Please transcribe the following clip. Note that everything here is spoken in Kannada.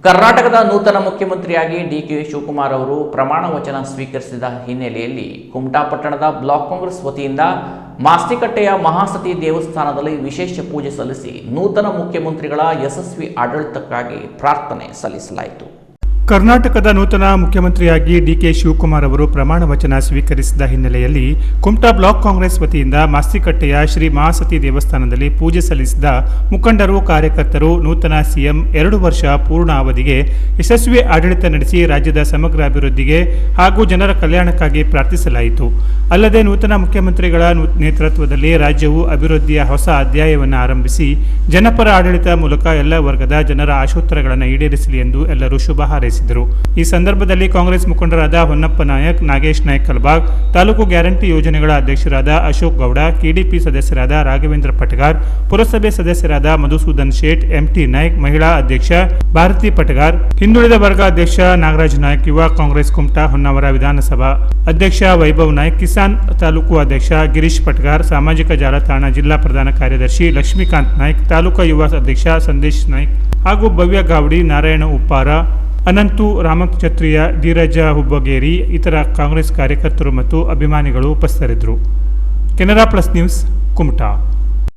ಕರ್ನಾಟಕದ ನೂತನ ಮುಖ್ಯಮಂತ್ರಿಯಾಗಿ ಡಿಕೆ ಶಿವಕುಮಾರ್ ಅವರು ಪ್ರಮಾಣ ವಚನ ಸ್ವೀಕರಿಸಿದ ಹಿನ್ನೆಲೆಯಲ್ಲಿ ಕುಮಟಾ ಪಟ್ಟಣದ ಬ್ಲಾಕ್ ಕಾಂಗ್ರೆಸ್ ವತಿಯಿಂದ ಮಾಸ್ತಿಕಟ್ಟೆಯ ಮಹಾಸತಿ ದೇವಸ್ಥಾನದಲ್ಲಿ ವಿಶೇಷ ಪೂಜೆ ಸಲ್ಲಿಸಿ ನೂತನ ಮುಖ್ಯಮಂತ್ರಿಗಳ ಯಶಸ್ವಿ ಆಡಳಿತಕ್ಕಾಗಿ ಪ್ರಾರ್ಥನೆ ಸಲ್ಲಿಸಲಾಯಿತು. ಕರ್ನಾಟಕದ ನೂತನ ಮುಖ್ಯಮಂತ್ರಿಯಾಗಿ ಡಿಕೆ ಶಿವಕುಮಾರ್ ಅವರು ಪ್ರಮಾಣ ವಚನ ಸ್ವೀಕರಿಸಿದ ಹಿನ್ನೆಲೆಯಲ್ಲಿ ಕುಮಟಾ ಬ್ಲಾಕ್ ಕಾಂಗ್ರೆಸ್ ವತಿಯಿಂದ ಮಾಸ್ತಿಕಟ್ಟೆಯ ಶ್ರೀ ಮಹಾಸತಿ ದೇವಸ್ಥಾನದಲ್ಲಿ ಪೂಜೆ ಸಲ್ಲಿಸಿದ ಮುಖಂಡರು, ಕಾರ್ಯಕರ್ತರು ನೂತನ ಸಿಎಂ 2 ವರ್ಷ ಪೂರ್ಣ ಅವಧಿಗೆ ಯಶಸ್ವಿ ಆಡಳಿತ ನಡೆಸಿ ರಾಜ್ಯದ ಸಮಗ್ರ ಅಭಿವೃದ್ಧಿಗೆ ಹಾಗೂ ಜನರ ಕಲ್ಯಾಣಕ್ಕಾಗಿ ಪ್ರಾರ್ಥಿಸಲಾಯಿತು. ಅಲ್ಲದೆ ನೂತನ ಮುಖ್ಯಮಂತ್ರಿಗಳ ನೇತೃತ್ವದಲ್ಲಿ ರಾಜ್ಯವು ಅಭಿವೃದ್ಧಿಯ ಹೊಸ ಅಧ್ಯಾಯವನ್ನು ಆರಂಭಿಸಿ ಜನಪರ ಆಡಳಿತ ಮೂಲಕ ಎಲ್ಲ ವರ್ಗದ ಜನರ ಆಶೋತ್ತರಗಳನ್ನು ಈಡೇರಿಸಲಿ ಎಂದು ಎಲ್ಲರೂ ಶುಭ ಹಾರೈಸಿದರು. ಈ ಸಂದರ್ಭದಲ್ಲಿ ಕಾಂಗ್ರೆಸ್ ಮುಖಂಡರಾದ ಹೊನ್ನಪ್ಪ ನಾಯಕ್, ನಾಗೇಶ್ ನಾಯ್ಕ್ ಕಲ್ಬಾಗ್, ತಾಲೂಕು ಗ್ಯಾರಂಟಿ ಯೋಜನೆಗಳ ಅಧ್ಯಕ್ಷರಾದ ಅಶೋಕ್ ಗೌಡ, ಕೆಡಿಪಿ ಸದಸ್ಯರಾದ ರಾಘವೇಂದ್ರ ಪಟಗಾರ್, ಪುರಸಭೆ ಸದಸ್ಯರಾದ ಮಧುಸೂದನ್ ಶೇಟ್, ಎಂಟಿ ನಾಯ್ಕ್, ಮಹಿಳಾ ಅಧ್ಯಕ್ಷ ಭಾರತಿ ಪಟಗಾರ್, ಹಿಂದುಳಿದ ವರ್ಗ ಅಧ್ಯಕ್ಷ ನಾಗರಾಜ್ ನಾಯ್ಕ್, ಯುವ ಕಾಂಗ್ರೆಸ್ ಕುಮಟಾ ಹೊನ್ನಾವರ ವಿಧಾನಸಭಾ ಅಧ್ಯಕ್ಷ ವೈಭವ್ ನಾಯ್ಕ್, ಕಿಸಾನ್ ತಾಲೂಕು ಅಧ್ಯಕ್ಷ ಗಿರೀಶ್ ಪಟಗಾರ್, ಸಾಮಾಜಿಕ ಜಾಲತಾಣ ಜಿಲ್ಲಾ ಪ್ರಧಾನ ಕಾರ್ಯದರ್ಶಿ ಲಕ್ಷ್ಮೀಕಾಂತ್ ನಾಯ್ಕ್, ತಾಲೂಕಾ ಯುವ ಅಧ್ಯಕ್ಷ ಸಂದೇಶ್ ನಾಯ್ಕ್ ಹಾಗೂ ಭವ್ಯ ಗಾವಡಿ, ನಾರಾಯಣ ಉಪ್ಪಾರ, ಅನಂತು, ರಾಮಕ್ ಛತ್ರಿಯ, ಧೀರಜ ಹುಬ್ಬಗೇರಿ ಇತರ ಕಾಂಗ್ರೆಸ್ ಕಾರ್ಯಕರ್ತರು ಮತ್ತು ಅಭಿಮಾನಿಗಳು ಉಪಸ್ಥಿತರಿದ್ದರು. Canara plus news, Kumta.